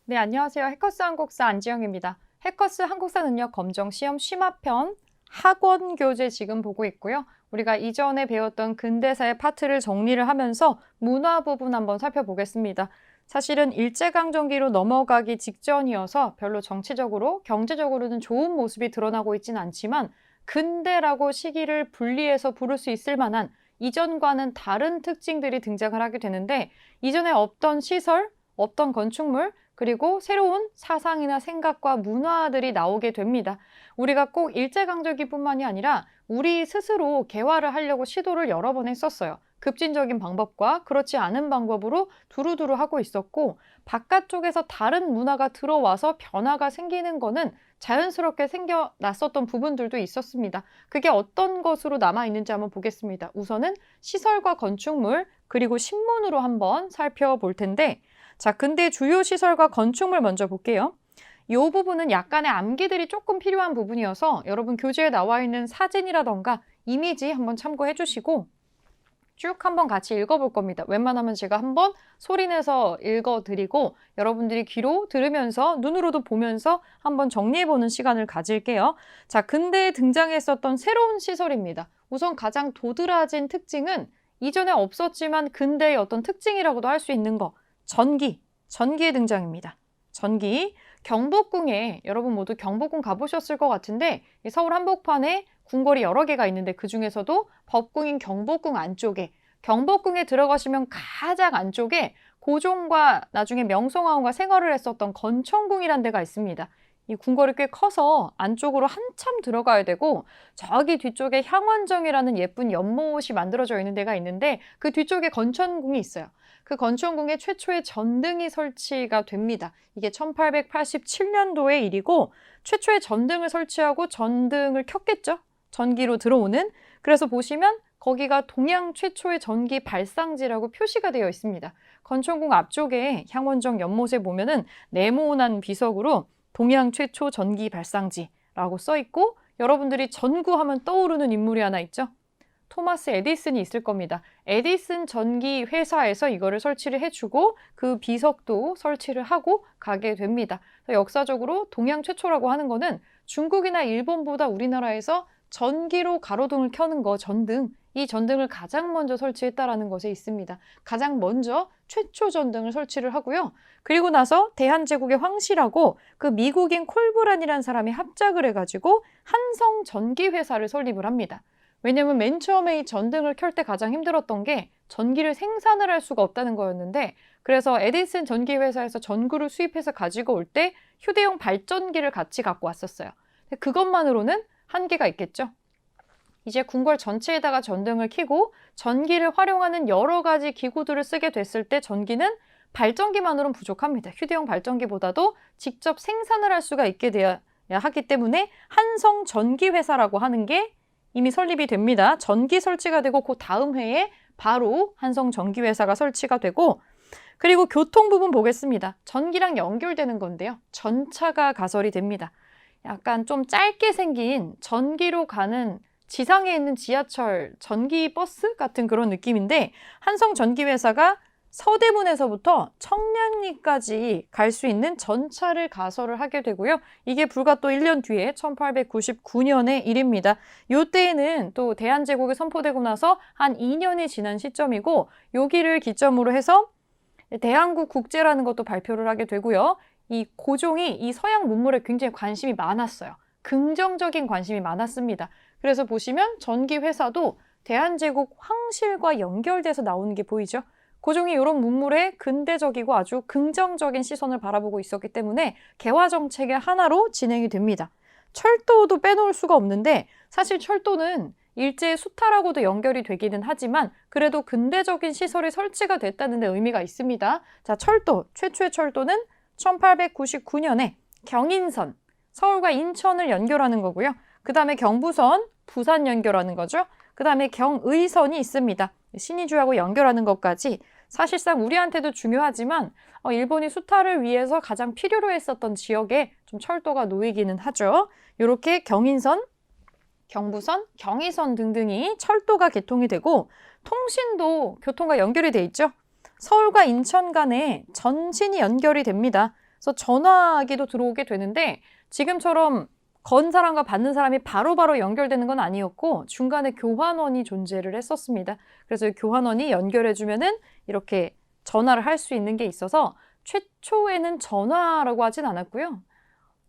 네, 안녕하세요. 해커스 한국사 안지영입니다. 해커스 한국사 능력 검정 시험 심화편 학원 교재 지금 보고 있고요. 우리가 이전에 배웠던 근대사의 파트를 정리를 하면서 문화 부분 한번 살펴보겠습니다. 사실은 일제강점기로 넘어가기 직전이어서 별로 정치적으로, 경제적으로는 좋은 모습이 드러나고 있진 않지만 근대라고 시기를 분리해서 부를 수 있을 만한 이전과는 다른 특징들이 등장을 하게 되는데 이전에 없던 시설, 없던 건축물, 그리고 새로운 사상이나 생각과 문화들이 나오게 됩니다. 우리가 꼭 일제강점기뿐만이 아니라 우리 스스로 개화를 하려고 시도를 여러 번 했었어요. 급진적인 방법과 그렇지 않은 방법으로 두루두루 하고 있었고 바깥쪽에서 다른 문화가 들어와서 변화가 생기는 거는 자연스럽게 생겨났었던 부분들도 있었습니다. 그게 어떤 것으로 남아있는지 한번 보겠습니다. 우선은 시설과 건축물 그리고 신문으로 한번 살펴볼 텐데 자, 근대 주요 시설과 건축물 먼저 볼게요. 이 부분은 약간의 암기들이 조금 필요한 부분이어서 여러분 교재에 나와 있는 사진이라던가 이미지 한번 참고해 주시고 쭉 한번 같이 읽어볼 겁니다. 웬만하면 제가 한번 소리내서 읽어드리고 여러분들이 귀로 들으면서 눈으로도 보면서 한번 정리해보는 시간을 가질게요. 자, 근대에 등장했었던 새로운 시설입니다. 우선 가장 도드라진 특징은 이전에 없었지만 근대의 어떤 특징이라고도 할 수 있는 거. 전기의 등장입니다. 전기, 경복궁에 여러분 모두 경복궁 가보셨을 것 같은데 서울 한복판에 궁궐이 여러 개가 있는데 그 중에서도 법궁인 경복궁 안쪽에 경복궁에 들어가시면 가장 안쪽에 고종과 나중에 명성황후가 생활을 했었던 건천궁이라는 데가 있습니다. 이 궁궐이 꽤 커서 안쪽으로 한참 들어가야 되고 저기 뒤쪽에 향원정이라는 예쁜 연못이 만들어져 있는 데가 있는데 그 뒤쪽에 건천궁이 있어요. 그 건천궁에 최초의 전등이 설치가 됩니다. 이게 1887년도의 일이고 최초의 전등을 설치하고 전등을 켰겠죠? 전기로 들어오는. 그래서 보시면 거기가 동양 최초의 전기 발상지라고 표시가 되어 있습니다. 건천궁 앞쪽에 향원정 연못에 보면은 네모난 비석으로 동양 최초 전기 발상지라고 써 있고 여러분들이 전구하면 떠오르는 인물이 하나 있죠? 토마스 에디슨이 있을 겁니다. 에디슨 전기 회사에서 이거를 설치를 해주고 그 비석도 설치를 하고 가게 됩니다. 역사적으로 동양 최초라고 하는 거는 중국이나 일본보다 우리나라에서 전기로 가로등을 켜는 거, 전등. 이 전등을 가장 먼저 설치했다라는 것에 있습니다. 가장 먼저 최초 전등을 설치를 하고요. 그리고 나서 대한제국의 황실하고 그 미국인 콜브란이라는 사람이 합작을 해가지고 한성 전기회사를 설립을 합니다. 왜냐면 맨 처음에 이 전등을 켤 때 가장 힘들었던 게 전기를 생산을 할 수가 없다는 거였는데 그래서 에디슨 전기회사에서 전구를 수입해서 가지고 올 때 휴대용 발전기를 같이 갖고 왔었어요. 그것만으로는 한계가 있겠죠. 이제 궁궐 전체에다가 전등을 켜고 전기를 활용하는 여러 가지 기구들을 쓰게 됐을 때 전기는 발전기만으로는 부족합니다. 휴대용 발전기보다도 직접 생산을 할 수가 있게 되어야 하기 때문에 한성 전기회사라고 하는 게 이미 설립이 됩니다. 전기 설치가 되고 그 다음 해에 바로 한성 전기회사가 설치가 되고 그리고 교통 부분 보겠습니다. 전기랑 연결되는 건데요. 전차가 가설이 됩니다. 약간 좀 짧게 생긴 전기로 가는 지상에 있는 지하철 전기 버스 같은 그런 느낌인데 한성 전기회사가 서대문에서부터 청량리까지 갈 수 있는 전차를 가설을 하게 되고요. 이게 불과 또 1년 뒤에 1899년의 일입니다. 이때에는 또 대한제국이 선포되고 나서 한 2년이 지난 시점이고 여기를 기점으로 해서 대한국 국제라는 것도 발표를 하게 되고요. 이 고종이 이 서양 문물에 굉장히 관심이 많았어요. 긍정적인 관심이 많았습니다. 그래서 보시면 전기회사도 대한제국 황실과 연결돼서 나오는 게 보이죠? 고종이 이런 문물에 근대적이고 아주 긍정적인 시선을 바라보고 있었기 때문에 개화 정책의 하나로 진행이 됩니다. 철도도 빼놓을 수가 없는데 사실 철도는 일제의 수탈하고도 연결이 되기는 하지만 그래도 근대적인 시설이 설치가 됐다는 데 의미가 있습니다. 자, 철도, 최초의 철도는 1899년에 경인선, 서울과 인천을 연결하는 거고요. 그 다음에 경부선, 부산 연결하는 거죠. 그 다음에 경의선이 있습니다. 신의주하고 연결하는 것까지 사실상 우리한테도 중요하지만 일본이 수탈을 위해서 가장 필요로 했었던 지역에 좀 철도가 놓이기는 하죠. 이렇게 경인선, 경부선, 경의선 등등이 철도가 개통이 되고 통신도 교통과 연결이 돼 있죠. 서울과 인천 간에 전신이 연결이 됩니다. 그래서 전화기도 들어오게 되는데 지금처럼 건 사람과 받는 사람이 바로바로 연결되는 건 아니었고 중간에 교환원이 존재를 했었습니다. 그래서 교환원이 연결해주면은 이렇게 전화를 할 수 있는 게 있어서 최초에는 전화라고 하진 않았고요.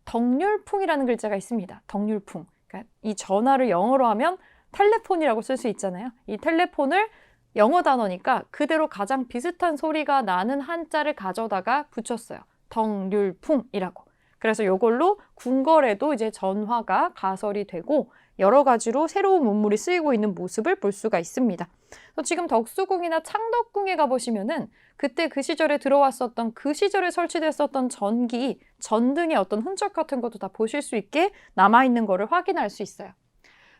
덕률풍이라는 글자가 있습니다. 덕률풍. 그러니까 이 전화를 영어로 하면 텔레폰이라고 쓸 수 있잖아요. 이 텔레폰을 영어 단어니까 그대로 가장 비슷한 소리가 나는 한자를 가져다가 붙였어요. 덕률풍이라고. 그래서 이걸로 궁궐에도 이제 전화가 가설이 되고 여러 가지로 새로운 문물이 쓰이고 있는 모습을 볼 수가 있습니다. 지금 덕수궁이나 창덕궁에 가보시면은 그때 그 시절에 들어왔었던 그 시절에 설치됐었던 전기, 전등의 어떤 흔적 같은 것도 다 보실 수 있게 남아있는 거를 확인할 수 있어요.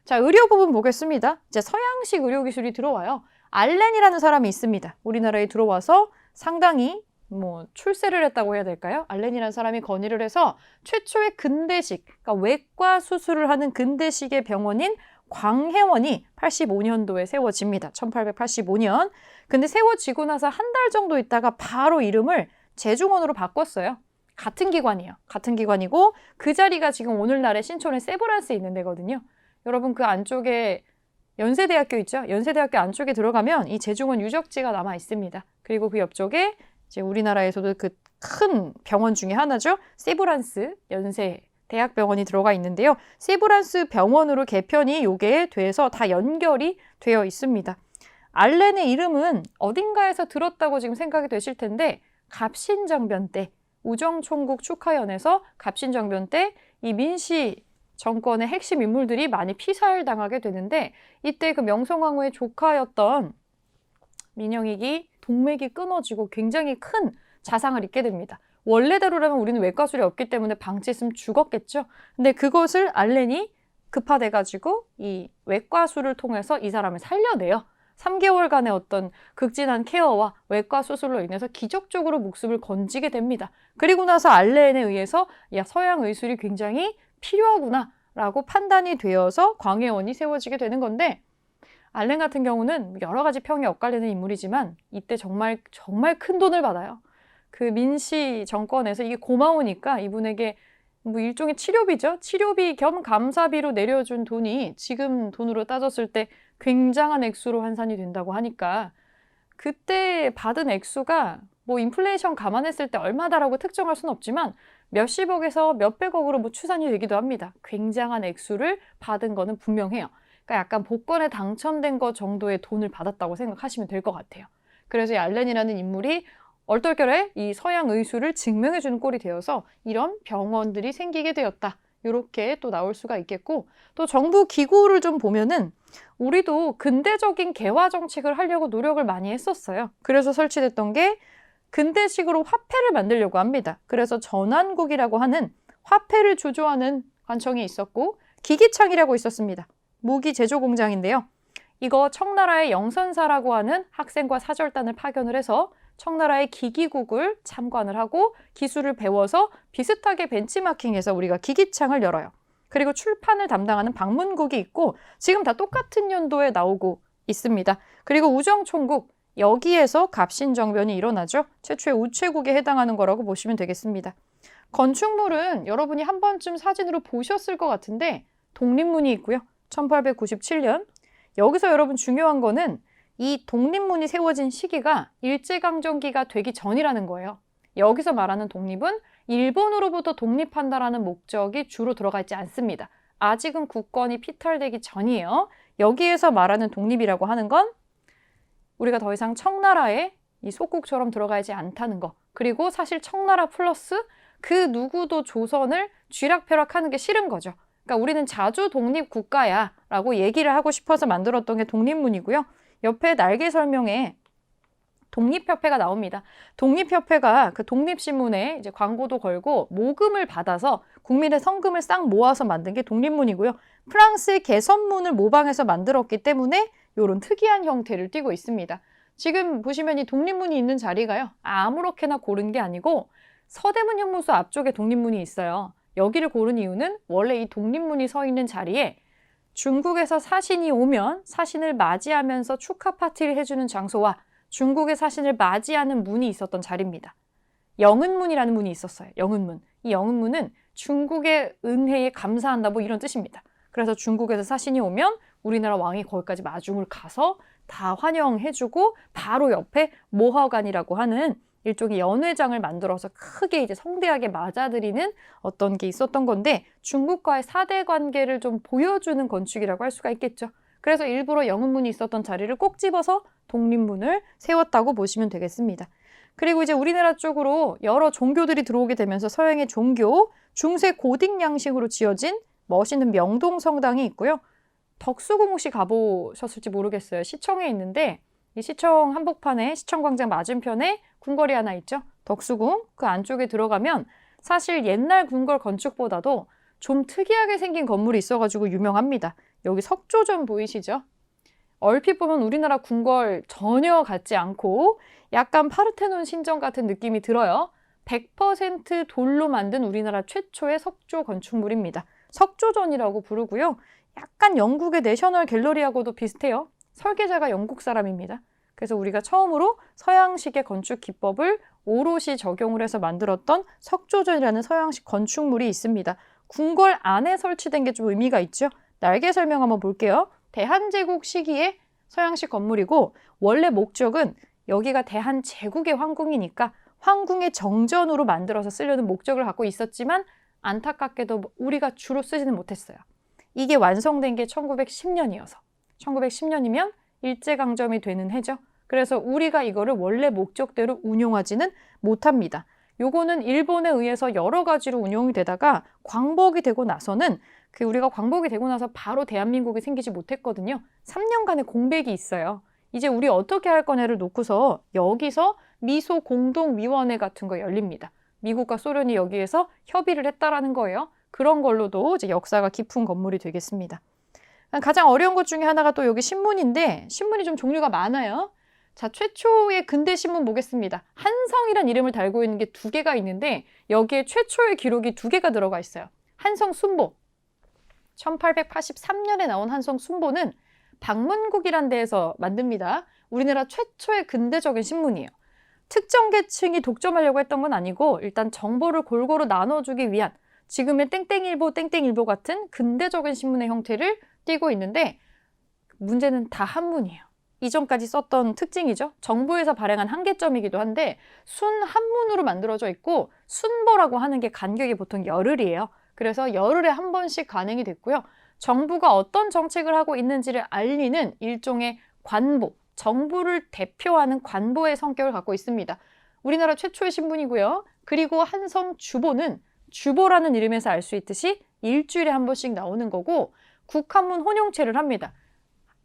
자, 의료 부분 보겠습니다. 이제 서양식 의료 기술이 들어와요. 알렌이라는 사람이 있습니다. 우리나라에 들어와서 상당히 출세를 했다고 해야 될까요? 알렌이라는 사람이 건의를 해서 최초의 근대식, 그러니까 외과 수술을 하는 근대식의 병원인 광해원이 85년도에 세워집니다. 1885년. 근데 세워지고 나서 한 달 정도 있다가 바로 이름을 제중원으로 바꿨어요. 같은 기관이에요. 같은 기관이고 그 자리가 지금 오늘날의 신촌의 세브란스에 있는 데거든요. 여러분 그 안쪽에 연세대학교 있죠? 연세대학교 안쪽에 들어가면 이 제중원 유적지가 남아 있습니다. 그리고 그 옆쪽에 이제 우리나라에서도 그 큰 병원 중에 하나죠. 세브란스 연세 대학병원이 들어가 있는데요. 세브란스 병원으로 개편이 요게 돼서 다 연결이 되어 있습니다. 알렌의 이름은 어딘가에서 들었다고 지금 생각이 되실 텐데 갑신정변 때 우정총국 축하연에서 갑신정변 때 이 민씨 정권의 핵심 인물들이 많이 피살당하게 되는데 이때 그 명성황후의 조카였던 민영익이 동맥이 끊어지고 굉장히 큰 자상을 입게 됩니다. 원래대로라면 우리는 외과술이 없기 때문에 방치했으면 죽었겠죠. 근데 그것을 알렌이 급파돼가지고 이 외과술을 통해서 이 사람을 살려내요. 3개월간의 어떤 극진한 케어와 외과 수술로 인해서 기적적으로 목숨을 건지게 됩니다. 그리고 나서 알렌에 의해서 야, 서양 의술이 굉장히 필요하구나 라고 판단이 되어서 광해원이 세워지게 되는 건데 알렌 같은 경우는 여러 가지 평이 엇갈리는 인물이지만 이때 정말 큰 돈을 받아요. 그 민씨 정권에서 이게 고마우니까 이분에게 일종의 치료비죠. 치료비 겸 감사비로 내려준 돈이 지금 돈으로 따졌을 때 굉장한 액수로 환산이 된다고 하니까 그때 받은 액수가 인플레이션 감안했을 때 얼마다라고 특정할 수는 없지만 몇십억에서 몇백억으로 추산이 되기도 합니다. 굉장한 액수를 받은 거는 분명해요. 그러니까 약간 복권에 당첨된 것 정도의 돈을 받았다고 생각하시면 될 것 같아요. 그래서 이 알렌이라는 인물이 얼떨결에 이 서양 의술을 증명해주는 꼴이 되어서 이런 병원들이 생기게 되었다. 이렇게 또 나올 수가 있겠고 또 정부 기구를 좀 보면은 우리도 근대적인 개화 정책을 하려고 노력을 많이 했었어요. 그래서 설치됐던 게 근대식으로 화폐를 만들려고 합니다. 그래서 전환국이라고 하는 화폐를 주조하는 관청이 있었고 기기창이라고 있었습니다. 무기 제조 공장인데요. 이거 청나라의 영선사라고 하는 학생과 사절단을 파견을 해서 청나라의 기기국을 참관을 하고 기술을 배워서 비슷하게 벤치마킹해서 우리가 기기창을 열어요. 그리고 출판을 담당하는 방문국이 있고 지금 다 똑같은 연도에 나오고 있습니다. 그리고 우정총국, 여기에서 갑신정변이 일어나죠. 최초의 우체국에 해당하는 거라고 보시면 되겠습니다. 건축물은 여러분이 한 번쯤 사진으로 보셨을 것 같은데 독립문이 있고요. 1897년. 여기서 여러분 중요한 거는 이 독립문이 세워진 시기가 일제강점기가 되기 전이라는 거예요. 여기서 말하는 독립은 일본으로부터 독립한다라는 목적이 주로 들어가 있지 않습니다. 아직은 국권이 피탈되기 전이에요. 여기에서 말하는 독립이라고 하는 건 우리가 더 이상 청나라의 이 속국처럼 들어가 있지 않다는 거. 그리고 사실 청나라 플러스 그 누구도 조선을 쥐락펴락하는 게 싫은 거죠. 그러니까 우리는 자주 독립국가야 라고 얘기를 하고 싶어서 만들었던 게 독립문이고요. 옆에 날개 설명에 독립협회가 나옵니다. 독립협회가 그 독립신문에 이제 광고도 걸고 모금을 받아서 국민의 성금을 싹 모아서 만든 게 독립문이고요. 프랑스의 개선문을 모방해서 만들었기 때문에 이런 특이한 형태를 띠고 있습니다. 지금 보시면 이 독립문이 있는 자리가요. 아무렇게나 고른 게 아니고 서대문 현무소 앞쪽에 독립문이 있어요. 여기를 고른 이유는 원래 이 독립문이 서 있는 자리에 중국에서 사신이 오면 사신을 맞이하면서 축하 파티를 해주는 장소와 중국의 사신을 맞이하는 문이 있었던 자리입니다. 영은문이라는 문이 있었어요. 영은문. 이 영은문은 중국의 은혜에 감사한다 뭐 이런 뜻입니다. 그래서 중국에서 사신이 오면 우리나라 왕이 거기까지 마중을 가서 다 환영해주고 바로 옆에 모화관이라고 하는 일종의 연회장을 만들어서 크게 이제 성대하게 맞아들이는 어떤 게 있었던 건데 중국과의 사대 관계를 좀 보여주는 건축이라고 할 수가 있겠죠. 그래서 일부러 영은문이 있었던 자리를 꼭 집어서 독립문을 세웠다고 보시면 되겠습니다. 그리고 이제 우리나라 쪽으로 여러 종교들이 들어오게 되면서 서양의 종교, 중세 고딕 양식으로 지어진 멋있는 명동성당이 있고요. 덕수궁 혹시 가보셨을지 모르겠어요. 시청에 있는데 이 시청 한복판에 시청광장 맞은편에 궁궐이 하나 있죠. 덕수궁. 그 안쪽에 들어가면 사실 옛날 궁궐 건축보다도 좀 특이하게 생긴 건물이 있어가지고 유명합니다. 여기 석조전 보이시죠? 얼핏 보면 우리나라 궁궐 전혀 같지 않고 약간 파르테논 신전 같은 느낌이 들어요. 100% 돌로 만든 우리나라 최초의 석조 건축물입니다. 석조전이라고 부르고요. 약간 영국의 내셔널 갤러리하고도 비슷해요. 설계자가 영국 사람입니다. 그래서 우리가 처음으로 서양식의 건축 기법을 오롯이 적용을 해서 만들었던 석조전이라는 서양식 건축물이 있습니다. 궁궐 안에 설치된 게 좀 의미가 있죠. 날개 설명 한번 볼게요. 대한제국 시기의 서양식 건물이고 원래 목적은 여기가 대한제국의 황궁이니까 황궁의 정전으로 만들어서 쓰려는 목적을 갖고 있었지만 안타깝게도 우리가 주로 쓰지는 못했어요. 이게 완성된 게 1910년이어서 1910년이면 일제강점이 되는 해죠. 그래서 우리가 이거를 원래 목적대로 운용하지는 못합니다. 요거는 일본에 의해서 여러 가지로 운용이 되다가 광복이 되고 나서는 우리가 광복이 되고 나서 바로 대한민국이 생기지 못했거든요. 3년간의 공백이 있어요. 이제 우리 어떻게 할 거냐를 놓고서 여기서 미소 공동위원회 같은 거 열립니다. 미국과 소련이 여기에서 협의를 했다라는 거예요. 그런 걸로도 이제 역사가 깊은 건물이 되겠습니다. 가장 어려운 것 중에 하나가 또 여기 신문인데 신문이 좀 종류가 많아요. 자, 최초의 근대 신문 보겠습니다. 한성이란 이름을 달고 있는 게 2개가 있는데 여기에 최초의 기록이 2개가 들어가 있어요. 한성 순보. 1883년에 나온 한성 순보는 방문국이란 데에서 만듭니다. 우리나라 최초의 근대적인 신문이에요. 특정 계층이 독점하려고 했던 건 아니고 일단 정보를 골고루 나눠주기 위한 지금의 땡땡일보, 땡땡일보 같은 근대적인 신문의 형태를 띠고 있는데 문제는 다 한문이에요. 이전까지 썼던 특징이죠. 정부에서 발행한 한계점이기도 한데 순 한문으로 만들어져 있고 순보라고 하는 게 간격이 보통 열흘이에요. 그래서 열흘에 한 번씩 간행이 됐고요. 정부가 어떤 정책을 하고 있는지를 알리는 일종의 관보, 정부를 대표하는 관보의 성격을 갖고 있습니다. 우리나라 최초의 신문이고요. 그리고 한성 주보는 주보라는 이름에서 알 수 있듯이 일주일에 한 번씩 나오는 거고 국한문 혼용체를 합니다.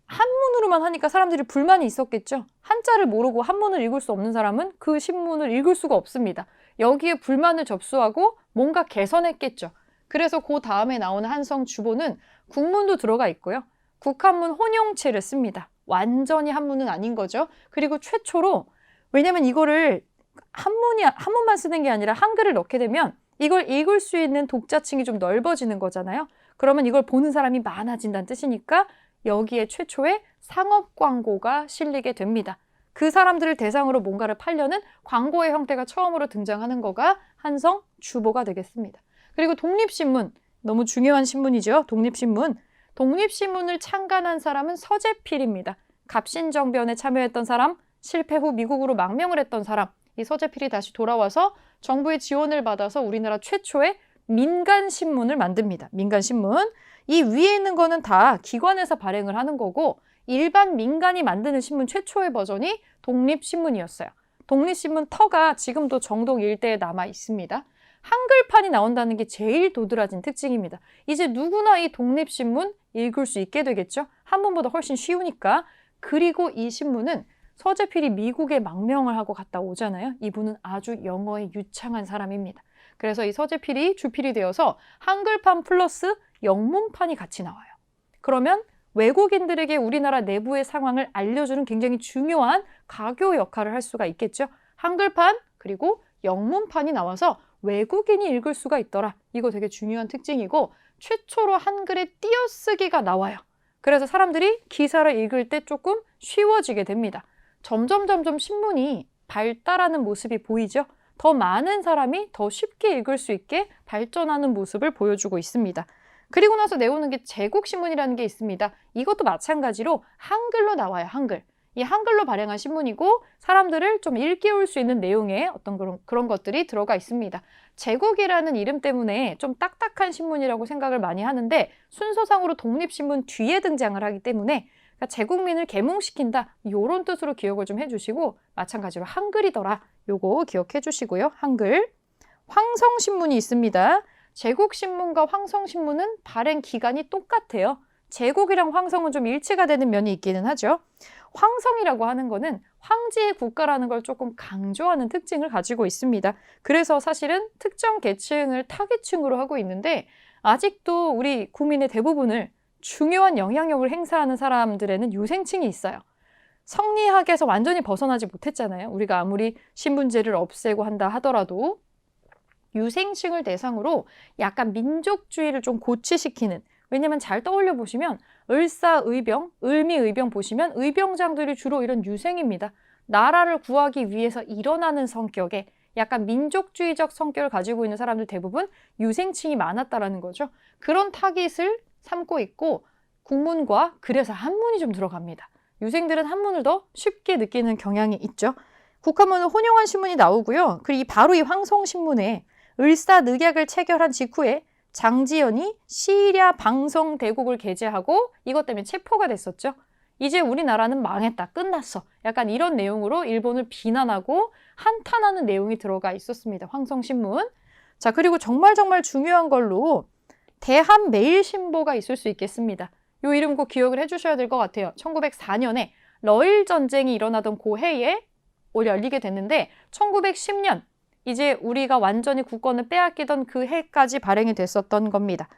한문으로만 하니까 사람들이 불만이 있었겠죠. 한자를 모르고 한문을 읽을 수 없는 사람은 그 신문을 읽을 수가 없습니다. 여기에 불만을 접수하고 뭔가 개선했겠죠. 그래서 그 다음에 나오는 한성 주보는 국문도 들어가 있고요. 국한문 혼용체를 씁니다. 완전히 한문은 아닌 거죠. 그리고 최초로 왜냐면 이거를 한문만 쓰는 게 아니라 한글을 넣게 되면 이걸 읽을 수 있는 독자층이 좀 넓어지는 거잖아요. 그러면 이걸 보는 사람이 많아진다는 뜻이니까 여기에 최초의 상업 광고가 실리게 됩니다. 그 사람들을 대상으로 뭔가를 팔려는 광고의 형태가 처음으로 등장하는 거가 한성 주보가 되겠습니다. 그리고 독립신문, 너무 중요한 신문이죠. 독립신문. 독립신문을 창간한 사람은 서재필입니다. 갑신정변에 참여했던 사람, 실패 후 미국으로 망명을 했던 사람. 이 서재필이 다시 돌아와서 정부의 지원을 받아서 우리나라 최초의 민간신문을 만듭니다. 민간신문. 이 위에 있는 거는 다 기관에서 발행을 하는 거고 일반 민간이 만드는 신문 최초의 버전이 독립신문이었어요. 독립신문 터가 지금도 정동 일대에 남아 있습니다. 한글판이 나온다는 게 제일 도드라진 특징입니다. 이제 누구나 이 독립신문 읽을 수 있게 되겠죠? 한문보다 훨씬 쉬우니까. 그리고 이 신문은 서재필이 미국에 망명을 하고 갔다 오잖아요. 이분은 아주 영어에 유창한 사람입니다. 그래서 이 서재필이 주필이 되어서 한글판 플러스 영문판이 같이 나와요. 그러면 외국인들에게 우리나라 내부의 상황을 알려주는 굉장히 중요한 가교 역할을 할 수가 있겠죠. 한글판 그리고 영문판이 나와서 외국인이 읽을 수가 있더라. 이거 되게 중요한 특징이고 최초로 한글의 띄어쓰기가 나와요. 그래서 사람들이 기사를 읽을 때 조금 쉬워지게 됩니다. 점점 신문이 발달하는 모습이 보이죠. 더 많은 사람이 더 쉽게 읽을 수 있게 발전하는 모습을 보여주고 있습니다. 그리고 나서 내오는 게 제국신문이라는 게 있습니다. 이것도 마찬가지로 한글로 나와요, 한글. 이 한글로 발행한 신문이고 사람들을 좀 일깨울 수 있는 내용의 어떤 그런 것들이 들어가 있습니다. 제국이라는 이름 때문에 좀 딱딱한 신문이라고 생각을 많이 하는데 순서상으로 독립신문 뒤에 등장을 하기 때문에 그러니까 제국민을 계몽시킨다 이런 뜻으로 기억을 좀 해주시고 마찬가지로 한글이더라 요거 기억해 주시고요. 한글. 황성신문이 있습니다. 제국신문과 황성신문은 발행 기간이 똑같아요. 제국이랑 황성은 좀 일치가 되는 면이 있기는 하죠. 황성이라고 하는 거는 황제의 국가라는 걸 조금 강조하는 특징을 가지고 있습니다. 그래서 사실은 특정 계층을 타깃층으로 하고 있는데 아직도 우리 국민의 대부분을 중요한 영향력을 행사하는 사람들에는 유생층이 있어요. 성리학에서 완전히 벗어나지 못했잖아요. 우리가 아무리 신분제를 없애고 한다 하더라도 유생층을 대상으로 약간 민족주의를 좀 고취시키는, 왜냐면 잘 떠올려 보시면 을사의병, 을미의병 보시면 의병장들이 주로 이런 유생입니다. 나라를 구하기 위해서 일어나는 성격의 약간 민족주의적 성격을 가지고 있는 사람들 대부분 유생층이 많았다라는 거죠. 그런 타깃을 삼고 있고 국문과 그래서 한문이 좀 들어갑니다. 유생들은 한문을 더 쉽게 느끼는 경향이 있죠. 국한문은 혼용한 신문이 나오고요. 그리고 바로 이 황성신문에 을사늑약을 체결한 직후에 장지연이 시랴 방성 대국을 게재하고 이것 때문에 체포가 됐었죠. 이제 우리나라는 망했다, 끝났어. 약간 이런 내용으로 일본을 비난하고 한탄하는 내용이 들어가 있었습니다. 황성신문. 자, 그리고 정말 중요한 걸로 대한매일신보가 있을 수 있겠습니다. 이 이름 꼭 기억을 해주셔야 될 것 같아요. 1904년에 러일 전쟁이 일어나던 그 해에 열리게 됐는데 1910년 이제 우리가 완전히 국권을 빼앗기던 그 해까지 발행이 됐었던 겁니다.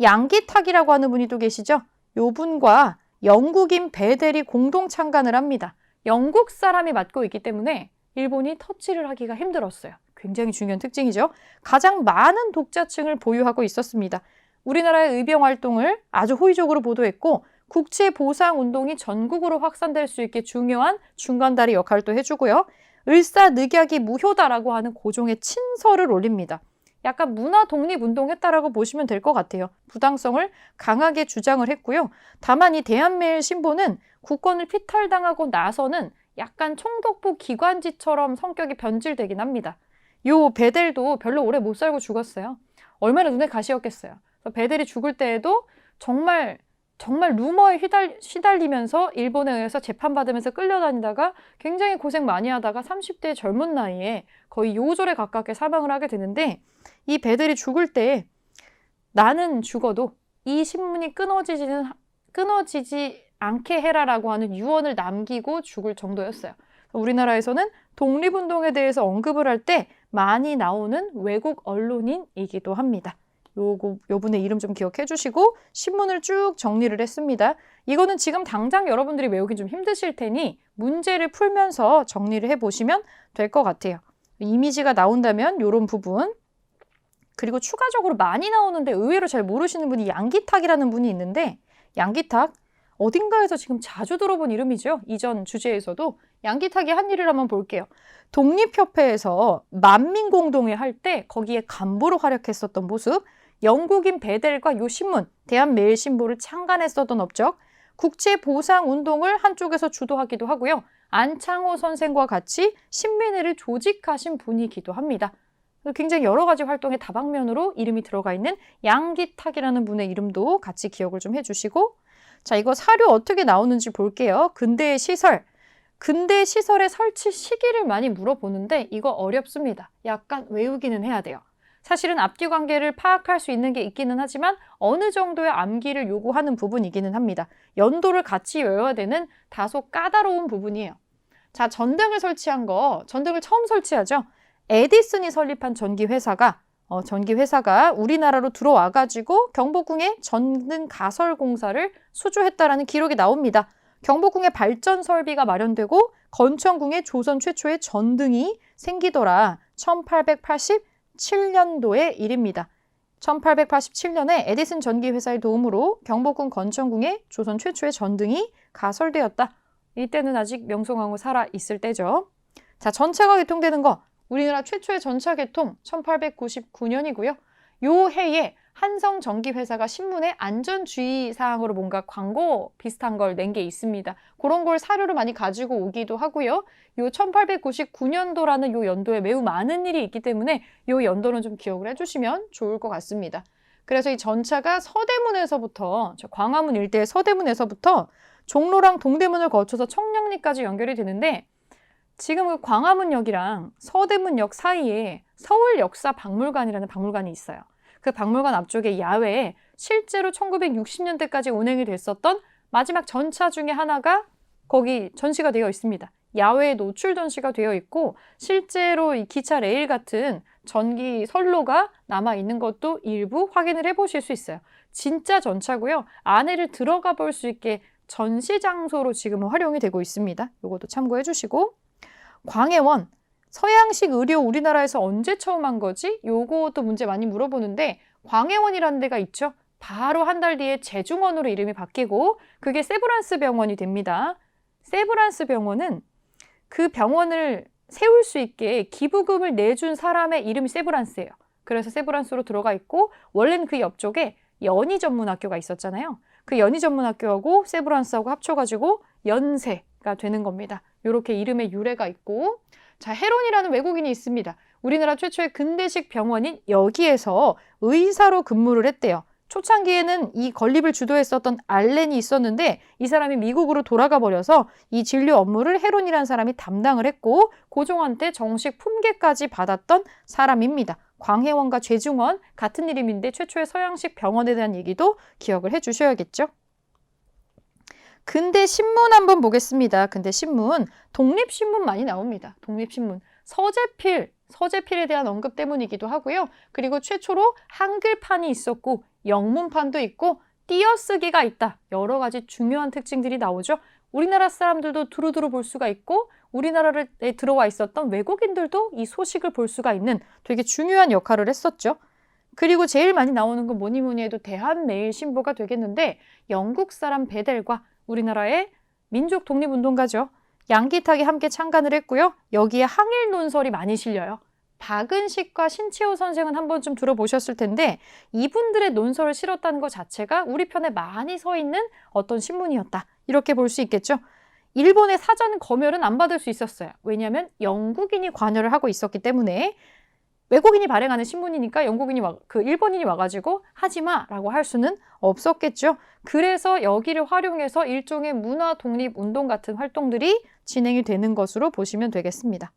양기탁이라고 하는 분이 또 계시죠? 요 분과 영국인 베델이 공동 창간을 합니다. 영국 사람이 맡고 있기 때문에 일본이 터치를 하기가 힘들었어요. 굉장히 중요한 특징이죠. 가장 많은 독자층을 보유하고 있었습니다. 우리나라의 의병 활동을 아주 호의적으로 보도했고 국제보상운동이 전국으로 확산될 수 있게 중요한 중간다리 역할을 또 해주고요. 을사늑약이 무효다라고 하는 고종의 친서를 올립니다. 약간 문화 독립운동했다라고 보시면 될 것 같아요. 부당성을 강하게 주장을 했고요. 다만 이 대한매일신보는 국권을 피탈당하고 나서는 약간 총독부 기관지처럼 성격이 변질되긴 합니다. 요 베델도 별로 오래 못 살고 죽었어요. 얼마나 눈에 가시였겠어요. 베델이 죽을 때에도 정말 루머에 시달리면서 일본에 의해서 재판받으면서 끌려다니다가 굉장히 고생 많이 하다가 30대 젊은 나이에 거의 요절에 가깝게 사망을 하게 되는데 이 베델이 죽을 때 나는 죽어도 이 신문이 끊어지지 않게 해라라고 하는 유언을 남기고 죽을 정도였어요. 우리나라에서는 독립운동에 대해서 언급을 할 때 많이 나오는 외국 언론인이기도 합니다. 요분의 이름 좀 기억해 주시고 신문을 쭉 정리를 했습니다. 이거는 지금 당장 여러분들이 외우기 좀 힘드실 테니 문제를 풀면서 정리를 해보시면 될 것 같아요. 이미지가 나온다면 이런 부분. 그리고 추가적으로 많이 나오는데 의외로 잘 모르시는 분이 양기탁이라는 분이 있는데 양기탁 어딘가에서 지금 자주 들어본 이름이죠. 이전 주제에서도 양기탁이 한 일을 한번 볼게요. 독립협회에서 만민공동회 할 때 거기에 간부로 활약했었던 모습, 영국인 베델과 요 신문, 대한매일신보를 창간했었던 업적, 국제보상운동을 한쪽에서 주도하기도 하고요. 안창호 선생과 같이 신민회를 조직하신 분이기도 합니다. 굉장히 여러 가지 활동의 다방면으로 이름이 들어가 있는 양기탁이라는 분의 이름도 같이 기억을 좀 해주시고 자, 이거 사료 어떻게 나오는지 볼게요. 근대의 시설. 근대 시설의 설치 시기를 많이 물어보는데 이거 어렵습니다. 약간 외우기는 해야 돼요. 사실은 앞뒤 관계를 파악할 수 있는 게 있기는 하지만 어느 정도의 암기를 요구하는 부분이기는 합니다. 연도를 같이 외워야 되는 다소 까다로운 부분이에요. 자, 전등을 설치한 거, 전등을 처음 설치하죠. 에디슨이 설립한 전기회사가 우리나라로 들어와가지고 경복궁에 전등 가설 공사를 수주했다라는 기록이 나옵니다. 경복궁에 발전 설비가 마련되고 건천궁에 조선 최초의 전등이 생기더라. 1887년도의 일입니다. 1887년에 에디슨 전기회사의 도움으로 경복궁 건천궁에 조선 최초의 전등이 가설되었다. 이때는 아직 명성황후 살아있을 때죠. 자, 전차가 개통되는 거 우리나라 최초의 전차 개통 1899년이고요. 요 해에 한성전기회사가 신문에 안전주의사항으로 뭔가 광고 비슷한 걸 낸 게 있습니다. 그런 걸 사료로 많이 가지고 오기도 하고요. 요 1899년도라는 요 연도에 매우 많은 일이 있기 때문에 요 연도는 좀 기억을 해주시면 좋을 것 같습니다. 그래서 이 전차가 서대문에서부터, 광화문 일대의 서대문에서부터 종로랑 동대문을 거쳐서 청량리까지 연결이 되는데 지금 그 광화문역이랑 서대문역 사이에 서울역사박물관이라는 박물관이 있어요. 그 박물관 앞쪽에 야외에 실제로 1960년대까지 운행이 됐었던 마지막 전차 중에 하나가 거기 전시가 되어 있습니다. 야외에 노출 전시가 되어 있고 실제로 이 기차 레일 같은 전기 선로가 남아있는 것도 일부 확인을 해보실 수 있어요. 진짜 전차고요. 안에를 들어가 볼 수 있게 전시 장소로 지금 활용이 되고 있습니다. 이것도 참고해 주시고 광해원, 서양식 의료 우리나라에서 언제 처음 한 거지? 요것도 문제 많이 물어보는데 광해원이라는 데가 있죠. 바로 한 달 뒤에 재중원으로 이름이 바뀌고 그게 세브란스 병원이 됩니다. 세브란스 병원은 그 병원을 세울 수 있게 기부금을 내준 사람의 이름이 세브란스예요. 그래서 세브란스로 들어가 있고 원래는 그 옆쪽에 연희전문학교가 있었잖아요. 그 연희전문학교하고 세브란스하고 합쳐가지고 연세가 되는 겁니다. 이렇게 이름의 유래가 있고 자, 헤론이라는 외국인이 있습니다. 우리나라 최초의 근대식 병원인 여기에서 의사로 근무를 했대요. 초창기에는 이 건립을 주도했었던 알렌이 있었는데 이 사람이 미국으로 돌아가 버려서 이 진료 업무를 헤론이라는 사람이 담당을 했고 고종한테 정식 품계까지 받았던 사람입니다. 광해원과 재중원 같은 이름인데 최초의 서양식 병원에 대한 얘기도 기억을 해주셔야겠죠. 근대 신문 한번 보겠습니다. 근대 신문, 독립신문 많이 나옵니다. 독립신문. 서재필에 대한 언급 때문이기도 하고요. 그리고 최초로 한글판이 있었고 영문판도 있고 띄어쓰기가 있다. 여러 가지 중요한 특징들이 나오죠. 우리나라 사람들도 두루두루 볼 수가 있고 우리나라에 들어와 있었던 외국인들도 이 소식을 볼 수가 있는 되게 중요한 역할을 했었죠. 그리고 제일 많이 나오는 건 뭐니 뭐니 해도 대한매일신보가 되겠는데 영국 사람 베델과 우리나라의 민족 독립운동가죠. 양기탁이 함께 창간을 했고요. 여기에 항일 논설이 많이 실려요. 박은식과 신채호 선생은 한 번쯤 들어보셨을 텐데 이분들의 논설을 실었다는 것 자체가 우리 편에 많이 서 있는 어떤 신문이었다. 이렇게 볼 수 있겠죠. 일본의 사전 검열은 안 받을 수 있었어요. 왜냐하면 영국인이 관여를 하고 있었기 때문에 외국인이 발행하는 신문이니까 일본인이 와가지고 하지마라고 할 수는 없었겠죠. 그래서 여기를 활용해서 일종의 문화 독립 운동 같은 활동들이 진행이 되는 것으로 보시면 되겠습니다.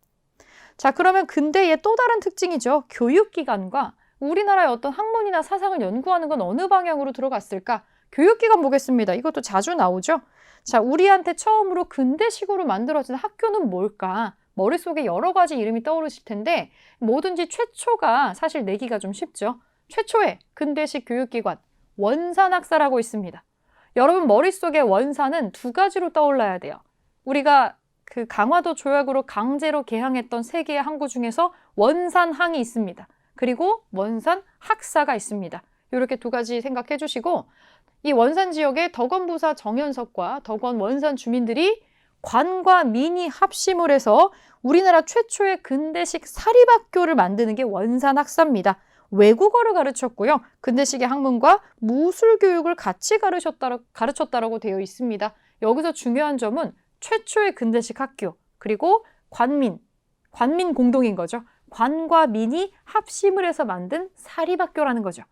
자, 그러면 근대의 또 다른 특징이죠. 교육기관과 우리나라의 어떤 학문이나 사상을 연구하는 건 어느 방향으로 들어갔을까? 교육기관 보겠습니다. 이것도 자주 나오죠. 자, 우리한테 처음으로 근대식으로 만들어진 학교는 뭘까? 머릿속에 여러 가지 이름이 떠오르실 텐데 뭐든지 최초가 사실 내기가 좀 쉽죠. 최초의 근대식 교육기관, 원산학사라고 있습니다. 여러분 머릿속에 원산은 두 가지로 떠올라야 돼요. 우리가 그 강화도 조약으로 강제로 개항했던 세 개의 항구 중에서 원산항이 있습니다. 그리고 원산학사가 있습니다. 이렇게 두 가지 생각해 주시고 이 원산 지역의 덕원부사 정현석과 덕원 원산 주민들이 관과 민이 합심을 해서 우리나라 최초의 근대식 사립학교를 만드는 게 원산학사입니다. 외국어를 가르쳤고요. 근대식의 학문과 무술교육을 같이 가르쳤다라고 되어 있습니다. 여기서 중요한 점은 최초의 근대식 학교, 그리고 관민 공동인 거죠. 관과 민이 합심을 해서 만든 사립학교라는 거죠.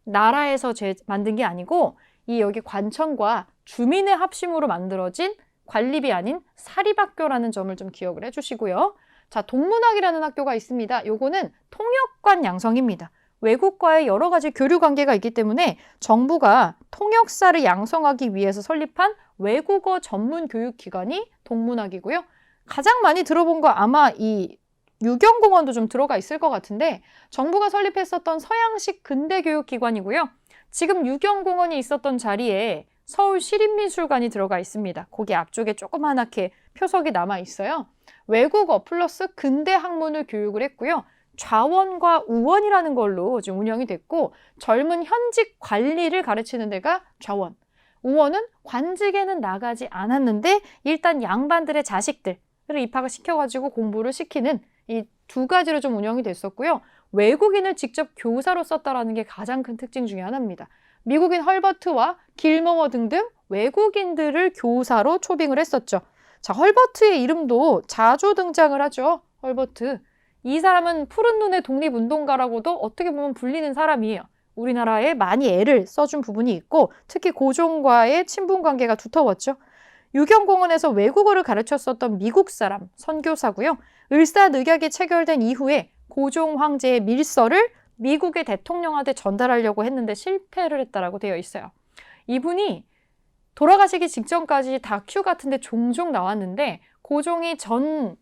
나라에서 만든 게 아니고 여기 관청과 주민의 합심으로 만들어진 관립이 아닌 사립학교라는 점을 좀 기억을 해주시고요. 자, 동문학이라는 학교가 있습니다. 요거는 통역관 양성입니다. 외국과의 여러 가지 교류 관계가 있기 때문에 정부가 통역사를 양성하기 위해서 설립한 외국어 전문 교육기관이 동문학이고요. 가장 많이 들어본 거 아마 이 유경공원도 좀 들어가 있을 것 같은데 정부가 설립했었던 서양식 근대교육기관이고요. 지금 유경공원이 있었던 자리에 서울시립미술관이 들어가 있습니다. 거기 앞쪽에 조그맣게 표석이 남아 있어요. 외국어 플러스 근대 학문을 교육을 했고요. 좌원과 우원이라는 걸로 지금 운영이 됐고 젊은 현직 관리를 가르치는 데가 좌원. 우원은 관직에는 나가지 않았는데 일단 양반들의 자식들을 입학을 시켜가지고 공부를 시키는 이 두 가지로 좀 운영이 됐었고요. 외국인을 직접 교사로 썼다라는 게 가장 큰 특징 중에 하나입니다. 미국인 헐버트와 길머워 등등 외국인들을 교사로 초빙을 했었죠. 자, 헐버트의 이름도 자주 등장을 하죠. 헐버트. 이 사람은 푸른 눈의 독립운동가라고도 어떻게 보면 불리는 사람이에요. 우리나라에 많이 애를 써준 부분이 있고 특히 고종과의 친분 관계가 두터웠죠. 유경공원에서 외국어를 가르쳤었던 미국 사람 선교사고요. 을사늑약이 체결된 이후에 고종 황제의 밀서를 미국의 대통령한테 전달하려고 했는데 실패를 했다라고 되어 있어요. 이분이 돌아가시기 직전까지 다큐 같은데 종종 나왔는데 고종이 전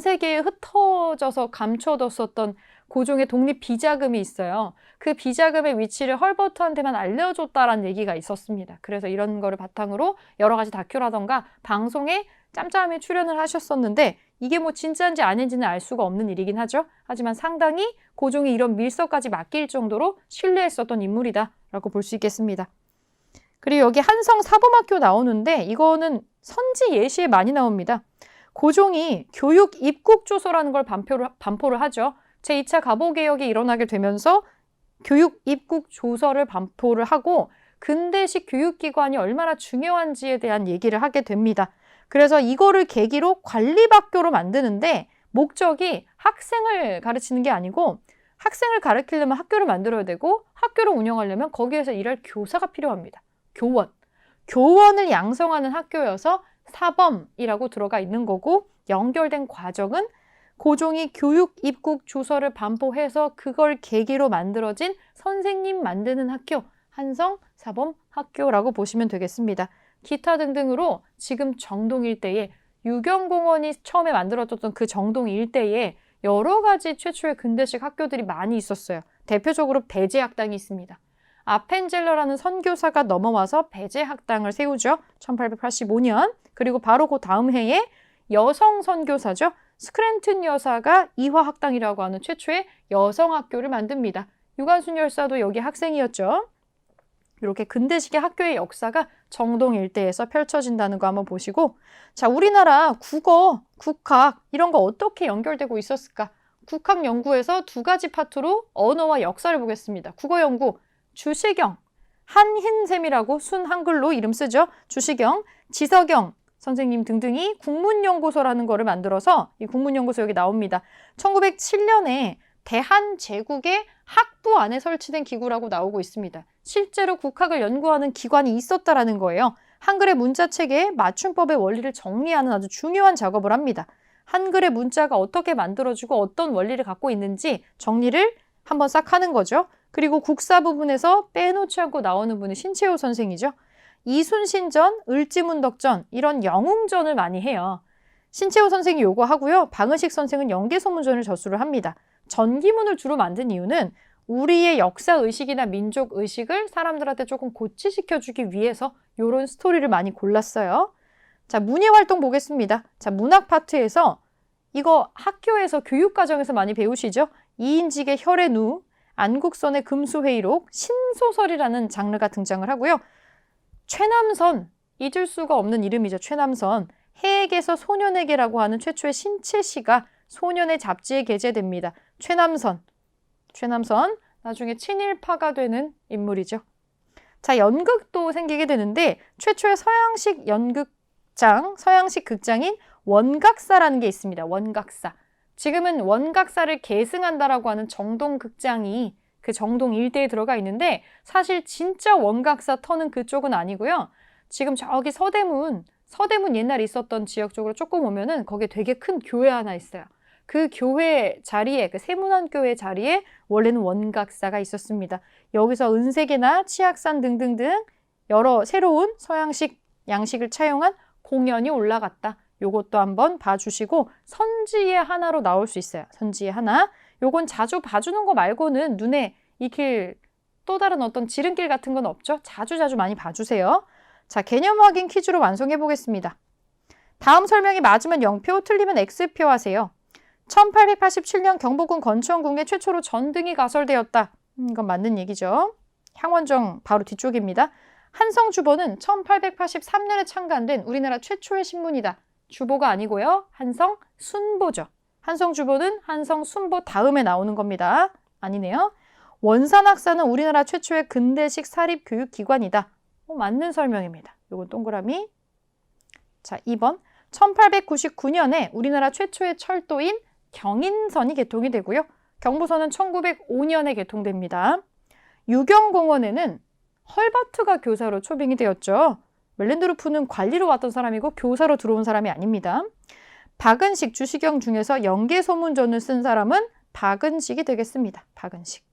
세계에 흩어져서 감춰뒀었던 고종의 독립 비자금이 있어요. 그 비자금의 위치를 헐버트한테만 알려줬다라는 얘기가 있었습니다. 그래서 이런 거를 바탕으로 여러 가지 다큐라던가 방송에 짬짬이 출연을 하셨었는데 이게 뭐 진짜인지 아닌지는 알 수가 없는 일이긴 하죠. 하지만 상당히 고종이 이런 밀서까지 맡길 정도로 신뢰했었던 인물이다라고 볼 수 있겠습니다. 그리고 여기 한성 사범학교 나오는데 이거는 선지 예시에 많이 나옵니다. 고종이 교육 입국 조서라는 걸 반포를 하죠. 제2차 갑오개혁이 일어나게 되면서 교육 입국 조서를 반포를 하고 근대식 교육기관이 얼마나 중요한지에 대한 얘기를 하게 됩니다. 그래서 이거를 계기로 관리학교로 만드는데 목적이 학생을 가르치는 게 아니고 학생을 가르치려면 학교를 만들어야 되고 학교를 운영하려면 거기에서 일할 교사가 필요합니다. 교원을 양성하는 학교여서 사범이라고 들어가 있는 거고 연결된 과정은 고종이 교육 입국 조서를 반포해서 그걸 계기로 만들어진 선생님 만드는 학교, 한성 사범 학교라고 보시면 되겠습니다. 기타 등등으로 지금 정동 일대에 유경공원이 처음에 만들어졌던 그 정동 일대에 여러 가지 최초의 근대식 학교들이 많이 있었어요. 대표적으로 배제학당이 있습니다. 아펜젤러라는 선교사가 넘어와서 배제학당을 세우죠. 1885년. 그리고 바로 그 다음 해에 여성 선교사죠. 스크랜튼 여사가 이화학당이라고 하는 최초의 여성학교를 만듭니다. 유관순 열사도 여기 학생이었죠. 이렇게 근대식의 학교의 역사가 정동 일대에서 펼쳐진다는 거 한번 보시고 자, 우리나라 국어, 국학 이런 거 어떻게 연결되고 있었을까? 국학 연구에서 두 가지 파트로 언어와 역사를 보겠습니다. 국어 연구, 주시경, 한흰샘이라고 순 한글로 이름 쓰죠. 주시경, 지석영 선생님 등등이 국문연구소라는 거를 만들어서 이 국문연구소 여기 나옵니다. 1907년에 대한제국의 학부 안에 설치된 기구라고 나오고 있습니다. 실제로 국학을 연구하는 기관이 있었다라는 거예요. 한글의 문자체계에 맞춤법의 원리를 정리하는 아주 중요한 작업을 합니다. 한글의 문자가 어떻게 만들어지고 어떤 원리를 갖고 있는지 정리를 한번 싹 하는 거죠. 그리고 국사 부분에서 빼놓지 않고 나오는 분이 신채호 선생이죠. 이순신전, 을지문덕전 이런 영웅전을 많이 해요. 신채호 선생이 요거 하고요. 방의식 선생은 영계소문전을 저수를 합니다. 전기문을 주로 만든 이유는 우리의 역사의식이나 민족의식을 사람들한테 조금 고취시켜주기 위해서 이런 스토리를 많이 골랐어요. 자, 문예활동 보겠습니다. 자, 문학 파트에서 이거 학교에서 교육과정에서 많이 배우시죠? 이인직의 혈의누, 안국선의 금수회의록, 신소설이라는 장르가 등장을 하고요. 최남선, 잊을 수가 없는 이름이죠. 최남선. 해에게서 소년에게라고 하는 최초의 신체시가 소년의 잡지에 게재됩니다. 최남선, 나중에 친일파가 되는 인물이죠. 자, 연극도 생기게 되는데 최초의 서양식 연극장, 서양식 극장인 원각사라는 게 있습니다. 원각사. 지금은 원각사를 계승한다라고 하는 정동극장이 그 정동 일대에 들어가 있는데 사실 진짜 원각사 터는 그쪽은 아니고요. 지금 저기 서대문 옛날에 있었던 지역 쪽으로 조금 오면은 거기에 되게 큰 교회 하나 있어요. 그 교회 자리에, 그 세문안교회 자리에 원래는 원각사가 있었습니다. 여기서 은세계나 치악산 등등등 여러 새로운 서양식 양식을 차용한 공연이 올라갔다. 요것도 한번 봐주시고 선지의 하나로 나올 수 있어요. 선지의 하나. 요건 자주 봐주는 거 말고는 눈에 익힐 또 다른 어떤 지름길 같은 건 없죠. 자주 많이 봐주세요. 자, 개념 확인 퀴즈로 완성해 보겠습니다. 다음 설명이 맞으면 0표, 틀리면 X표 하세요. 1887년 경복궁 건천궁에 최초로 전등이 가설되었다. 이건 맞는 얘기죠. 향원정 바로 뒤쪽입니다. 한성주보는 1883년에 창간된 우리나라 최초의 신문이다. 주보가 아니고요. 한성 순보죠. 한성주보는 한성순보 다음에 나오는 겁니다. 아니네요. 원산학사는 우리나라 최초의 근대식 사립교육기관이다. 맞는 설명입니다. 요건 동그라미. 자, 2번. 1899년에 우리나라 최초의 철도인 경인선이 개통이 되고요. 경부선은 1905년에 개통됩니다. 유경공원에는 헐버트가 교사로 초빙이 되었죠. 멜랜드루프는 관리로 왔던 사람이고 교사로 들어온 사람이 아닙니다. 박은식, 주시경 중에서 연개소문전을 쓴 사람은 박은식이 되겠습니다. 박은식.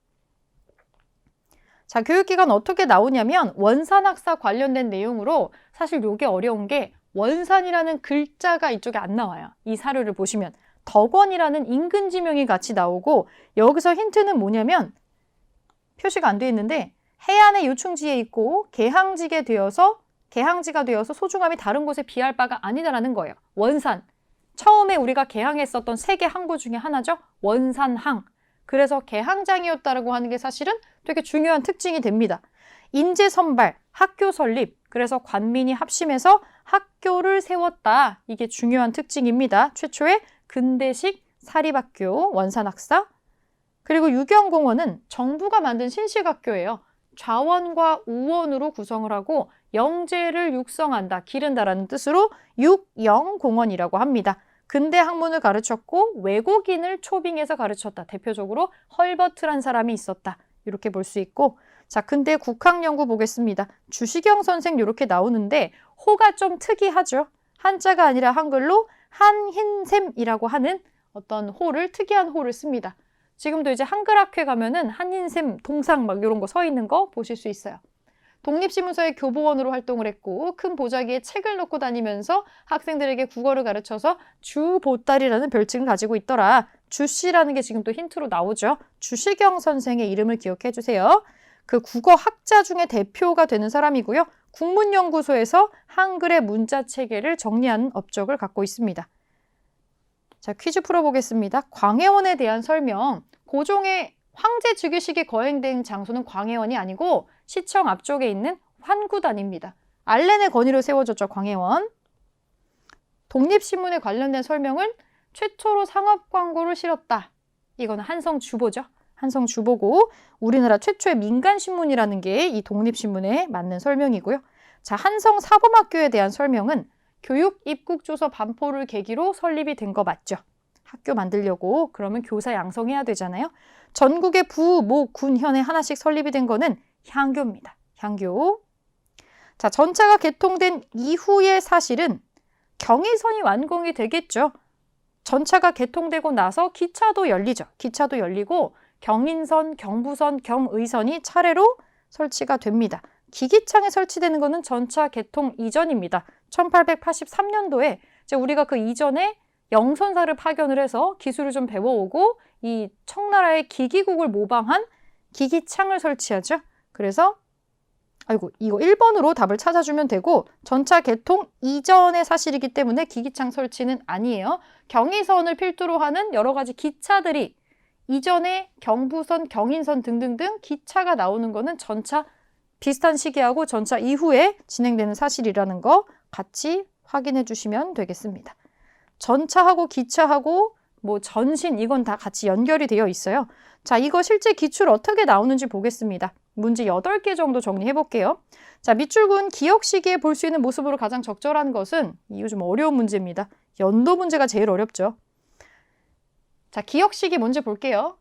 자, 교육기관 어떻게 나오냐면 원산학사 관련된 내용으로 사실 이게 어려운 게 원산이라는 글자가 이쪽에 안 나와요. 이 사료를 보시면 덕원이라는 인근지명이 같이 나오고 여기서 힌트는 뭐냐면 표시가 안 돼 있는데 해안의 요충지에 있고 개항지가 되어서 소중함이 다른 곳에 비할 바가 아니다라는 거예요. 원산. 처음에 우리가 개항했었던 세계 항구 중에 하나죠. 원산항. 그래서 개항장이었다라고 하는 게 사실은 되게 중요한 특징이 됩니다. 인재 선발, 학교 설립, 그래서 관민이 합심해서 학교를 세웠다. 이게 중요한 특징입니다. 최초의 근대식 사립학교, 원산학사. 그리고 유경공원은 정부가 만든 신식학교예요. 좌원과 우원으로 구성을 하고 영재를 육성한다, 기른다라는 뜻으로 육영공원이라고 합니다. 근대 학문을 가르쳤고 외국인을 초빙해서 가르쳤다. 대표적으로 헐버트란 사람이 있었다. 이렇게 볼 수 있고, 자, 근대 국학연구 보겠습니다. 주시경 선생 이렇게 나오는데 호가 좀 특이하죠. 한자가 아니라 한글로 한흰샘이라고 하는 어떤 호를, 특이한 호를 씁니다. 지금도 이제 한글학회 가면은 한흰샘 동상 막 이런 거 서 있는 거 보실 수 있어요. 독립신문서의 교보원으로 활동을 했고 큰 보자기에 책을 놓고 다니면서 학생들에게 국어를 가르쳐서 주보딸이라는 별칭을 가지고 있더라. 주씨라는 게 지금 또 힌트로 나오죠. 주시경 선생의 이름을 기억해 주세요. 그 국어 학자 중에 대표가 되는 사람이고요. 국문연구소에서 한글의 문자 체계를 정리하는 업적을 갖고 있습니다. 자, 퀴즈 풀어보겠습니다. 광해원에 대한 설명. 고종의 황제 즉위식이 거행된 장소는 광해원이 아니고 시청 앞쪽에 있는 환구단입니다. 알렌의 건의로 세워졌죠, 광해원. 독립신문에 관련된 설명은 최초로 상업 광고를 실었다. 이건 한성주보죠. 한성주보고 우리나라 최초의 민간신문이라는 게 이 독립신문에 맞는 설명이고요. 자, 한성사범학교에 대한 설명은 교육 입국조서 반포를 계기로 설립이 된 거 맞죠? 학교 만들려고 그러면 교사 양성해야 되잖아요. 전국의 부, 모, 군, 현에 하나씩 설립이 된 거는 향교입니다. 향교. 자, 전차가 개통된 이후의 사실은 경의선이 완공이 되겠죠. 전차가 개통되고 나서 기차도 열리죠. 기차도 열리고 경인선, 경부선, 경의선이 차례로 설치가 됩니다. 기기창에 설치되는 것은 전차 개통 이전입니다. 1883년도에 이제 우리가 그 이전에 영선사를 파견을 해서 기술을 좀 배워오고 이 청나라의 기기국을 모방한 기기창을 설치하죠. 그래서 이거 1번으로 답을 찾아주면 되고 전차 개통 이전의 사실이기 때문에 기기창 설치는 아니에요. 경의선을 필두로 하는 여러 가지 기차들이 이전에 경부선, 경인선 등등등 기차가 나오는 거는 전차 비슷한 시기하고 전차 이후에 진행되는 사실이라는 거 같이 확인해 주시면 되겠습니다. 전차하고 기차하고 뭐 전신 이건 다 같이 연결이 되어 있어요. 자, 이거 실제 기출 어떻게 나오는지 보겠습니다. 문제 8개 정도 정리해 볼게요. 자, 밑줄근 기억 시기에 볼 수 있는 모습으로 가장 적절한 것은 이거 좀 어려운 문제입니다. 연도 문제가 제일 어렵죠. 자, 기억 시기 문제 볼게요.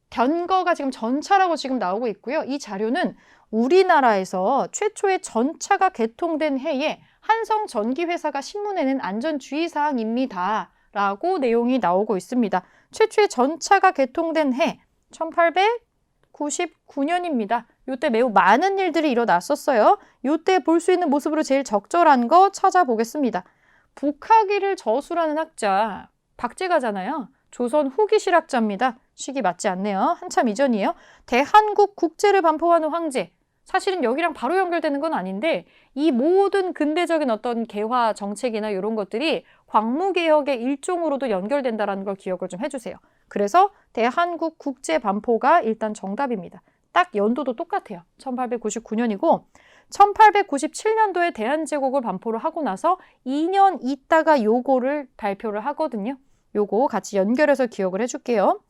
견거가 지금 전차라고 지금 나오고 있고요. 이 자료는 우리나라에서 최초의 전차가 개통된 해에 한성전기회사가 신문에는 안전주의사항입니다. 라고 내용이 나오고 있습니다. 최초의 전차가 개통된 해 1899년입니다. 이때 매우 많은 일들이 일어났었어요. 이때 볼 수 있는 모습으로 제일 적절한 거 찾아보겠습니다. 북학일을 저술하는 학자 박제가잖아요. 조선 후기 실학자입니다. 시기 맞지 않네요. 한참 이전이에요. 대한국 국제를 반포하는 황제. 사실은 여기랑 바로 연결되는 건 아닌데 이 모든 근대적인 어떤 개화 정책이나 이런 것들이 광무개혁의 일종으로도 연결된다는 걸 기억을 좀 해주세요. 그래서 대한국 국제 반포가 일단 정답입니다. 딱 연도도 똑같아요. 1899년이고 1897년도에 대한제국을 반포를 하고 나서 2년 있다가 요거를 발표를 하거든요. 요거 같이 연결해서 기억을 해줄게요.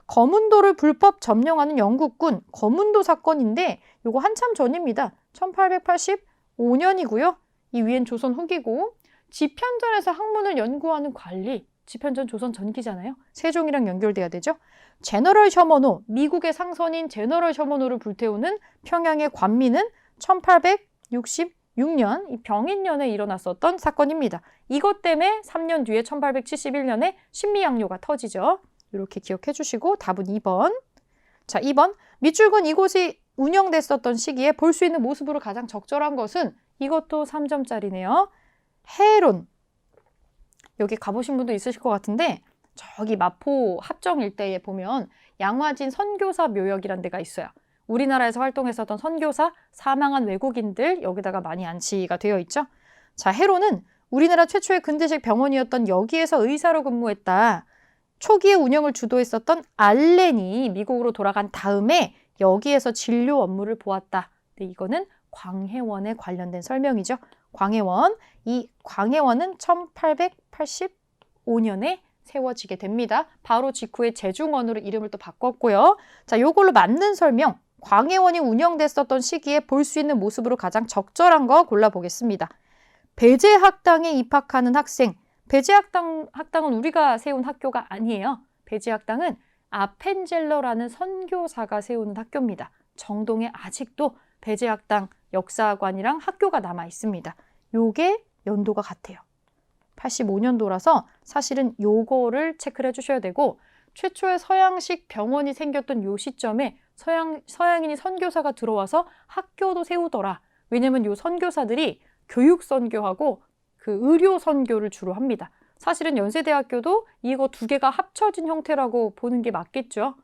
거문도를 불법 점령하는 영국군 거문도 사건인데 요거 한참 전입니다. 1885년이고요. 이 위엔 조선 후기고 집현전에서 학문을 연구하는 관리, 집현전 조선 전기잖아요. 세종이랑 연결돼야 되죠. 제너럴 셔먼호, 미국의 상선인 제너럴 셔먼호를 불태우는 평양의 관민은 1866년 이 병인년에 일어났었던 사건입니다. 이것 때문에 3년 뒤에 1871년에 신미양요가 터지죠. 이렇게 기억해 주시고 답은 2번. 자, 2번. 밑줄근 이곳이 운영됐었던 시기에 볼 수 있는 모습으로 가장 적절한 것은 이것도 3점짜리네요. 해론. 여기 가보신 분도 있으실 것 같은데 저기 마포 합정 일대에 보면 양화진 선교사 묘역이란 데가 있어요. 우리나라에서 활동했었던 선교사, 사망한 외국인들 여기다가 많이 안치가 되어 있죠. 자, 해로는 우리나라 최초의 근대식 병원이었던 여기에서 의사로 근무했다. 초기에 운영을 주도했었던 알렌이 미국으로 돌아간 다음에 여기에서 진료 업무를 보았다. 네, 이거는 광해원에 관련된 설명이죠. 광해원. 이 광해원은 1885년에 세워지게 됩니다. 바로 직후에 제중원으로 이름을 또 바꿨고요. 자, 요걸로 맞는 설명. 광해원이 운영됐었던 시기에 볼 수 있는 모습으로 가장 적절한 거 골라보겠습니다. 배제학당에 입학하는 학생. 배제학당은 우리가 세운 학교가 아니에요. 배제학당은 아펜젤러라는 선교사가 세우는 학교입니다. 정동에 아직도 배제학당 역사관이랑 학교가 남아 있습니다. 요게 연도가 같아요. 85년도라서 사실은 요거를 체크를 해주셔야 되고 최초의 서양식 병원이 생겼던 요 시점에 서양인이 선교사가 들어와서 학교도 세우더라. 왜냐면 요 선교사들이 교육 선교하고 그 의료 선교를 주로 합니다. 사실은 연세대학교도 이거 두 개가 합쳐진 형태라고 보는 게 맞겠죠.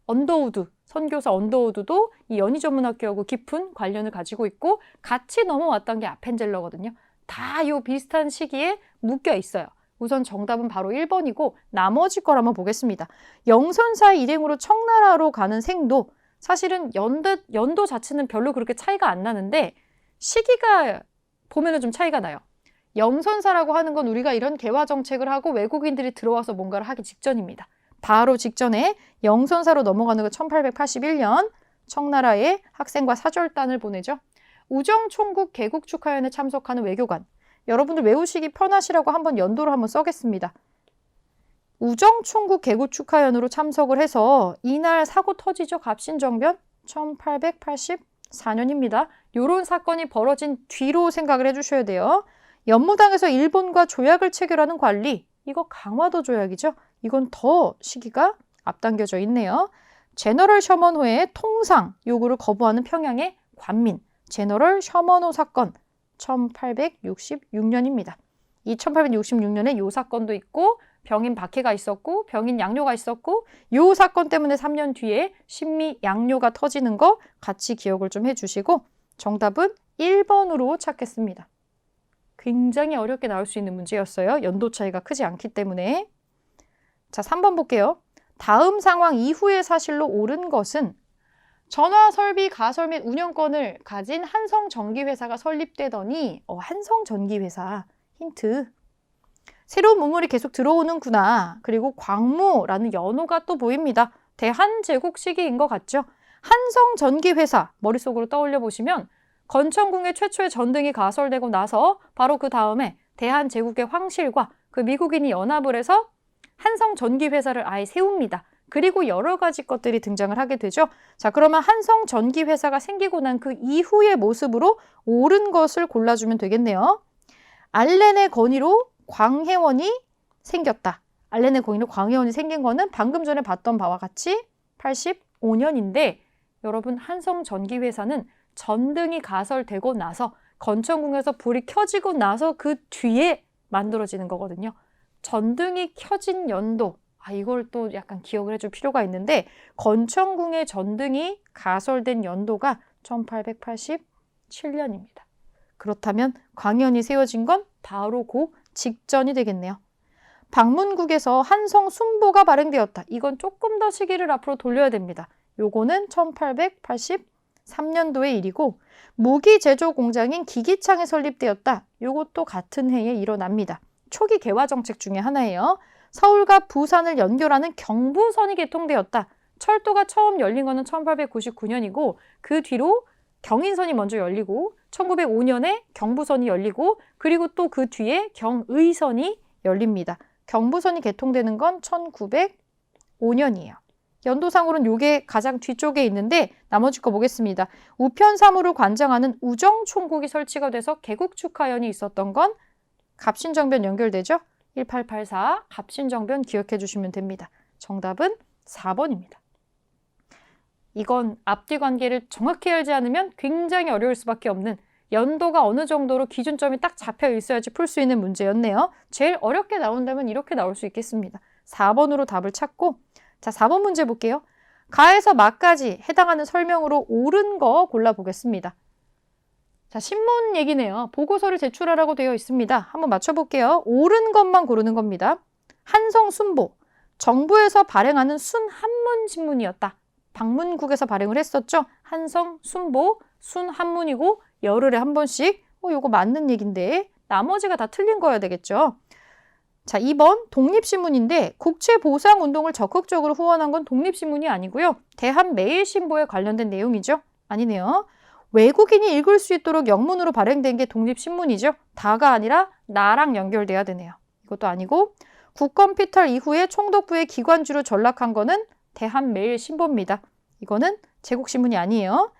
언더우드, 선교사 언더우드도 이 연희전문학교하고 깊은 관련을 가지고 있고 같이 넘어왔던 게 아펜젤러거든요. 다 요 비슷한 시기에 묶여 있어요. 우선 정답은 바로 1번이고 나머지 걸 한번 보겠습니다. 영선사의 일행으로 청나라로 가는 생도 사실은 연도 자체는 별로 그렇게 차이가 안 나는데 시기가 보면은 좀 차이가 나요. 영선사라고 하는 건 우리가 이런 개화 정책을 하고 외국인들이 들어와서 뭔가를 하기 직전입니다. 바로 직전에 영선사로 넘어가는 건 1881년 청나라에 학생과 사절단을 보내죠. 우정총국 개국 축하연에 참석하는 외교관. 여러분들 외우시기 편하시라고 한번 연도를 한번 써겠습니다. 우정총국 개국 축하연으로 참석을 해서 이날 사고 터지죠. 갑신정변 1884년입니다. 이런 사건이 벌어진 뒤로 생각을 해주셔야 돼요. 연무당에서 일본과 조약을 체결하는 관리. 이거 강화도 조약이죠. 이건 더 시기가 앞당겨져 있네요. 제너럴 셔먼호의 통상 요구를 거부하는 평양의 관민. 제너럴 셔먼호 사건 1866년입니다. 이 1866년에 요 사건도 있고 병인 박해가 있었고 병인 양요가 있었고 요 사건 때문에 3년 뒤에 신미 양요가 터지는 거 같이 기억을 좀 해주시고 정답은 1번으로 찾겠습니다. 굉장히 어렵게 나올 수 있는 문제였어요. 연도 차이가 크지 않기 때문에. 자, 3번 볼게요. 다음 상황 이후의 사실로 옳은 것은 전화 설비 가설 및 운영권을 가진 한성전기회사가 설립되더니 한성전기회사 힌트. 새로운 문물이 계속 들어오는구나. 그리고 광무라는 연호가 또 보입니다. 대한제국 시기인 것 같죠? 한성전기회사 머릿속으로 떠올려 보시면 건천궁의 최초의 전등이 가설되고 나서 바로 그 다음에 대한제국의 황실과 그 미국인이 연합을 해서 한성전기회사를 아예 세웁니다. 그리고 여러 가지 것들이 등장을 하게 되죠. 자, 그러면 한성전기회사가 생기고 난 그 이후의 모습으로 옳은 것을 골라주면 되겠네요. 알렌의 건의로 광해원이 생겼다. 알렌의 건의로 광해원이 생긴 거는 방금 전에 봤던 바와 같이 85년인데 여러분 한성전기회사는 전등이 가설되고 나서 건천궁에서 불이 켜지고 나서 그 뒤에 만들어지는 거거든요. 전등이 켜진 연도, 이걸 또 약간 기억을 해줄 필요가 있는데 건천궁의 전등이 가설된 연도가 1887년입니다. 그렇다면 광해원이 세워진 건 바로 그 직전이 되겠네요. 방문국에서 한성 순보가 발행되었다. 이건 조금 더 시기를 앞으로 돌려야 됩니다. 요거는 1883년도의 일이고 무기 제조 공장인 기기창에 설립되었다. 요것도 같은 해에 일어납니다. 초기 개화 정책 중에 하나예요. 서울과 부산을 연결하는 경부선이 개통되었다. 철도가 처음 열린 거는 1899년이고 그 뒤로 경인선이 먼저 열리고 1905년에 경부선이 열리고 그리고 또 그 뒤에 경의선이 열립니다. 경부선이 개통되는 건 1905년이에요. 연도상으로는 이게 가장 뒤쪽에 있는데 나머지 거 보겠습니다. 우편 사무를 관장하는 우정총국이 설치가 돼서 개국축하연이 있었던 건 갑신정변 연결되죠? 1884 갑신정변 기억해 주시면 됩니다. 정답은 4번입니다. 이건 앞뒤 관계를 정확히 알지 않으면 굉장히 어려울 수밖에 없는 연도가 어느 정도로 기준점이 딱 잡혀 있어야지 풀 수 있는 문제였네요. 제일 어렵게 나온다면 이렇게 나올 수 있겠습니다. 4번으로 답을 찾고 자, 4번 문제 볼게요. 가에서 마까지 해당하는 설명으로 옳은 거 골라보겠습니다. 자, 신문 얘기네요. 보고서를 제출하라고 되어 있습니다. 한번 맞춰볼게요. 옳은 것만 고르는 겁니다. 한성 순보, 정부에서 발행하는 순한문 신문이었다. 방문국에서 발행을 했었죠. 한성 순보, 순한문이고 열흘에 한 번씩. 요거 맞는 얘긴데 나머지가 다 틀린 거여야 되겠죠. 자, 2번 독립신문인데 국채보상운동을 적극적으로 후원한 건 독립신문이 아니고요. 대한매일신보에 관련된 내용이죠. 아니네요. 외국인이 읽을 수 있도록 영문으로 발행된 게 독립신문이죠. 다가 아니라 나랑 연결돼야 되네요. 이것도 아니고 국권피탈 이후에 총독부의 기관주로 전락한 거는 대한매일신보입니다. 이거는 제국신문이 아니에요.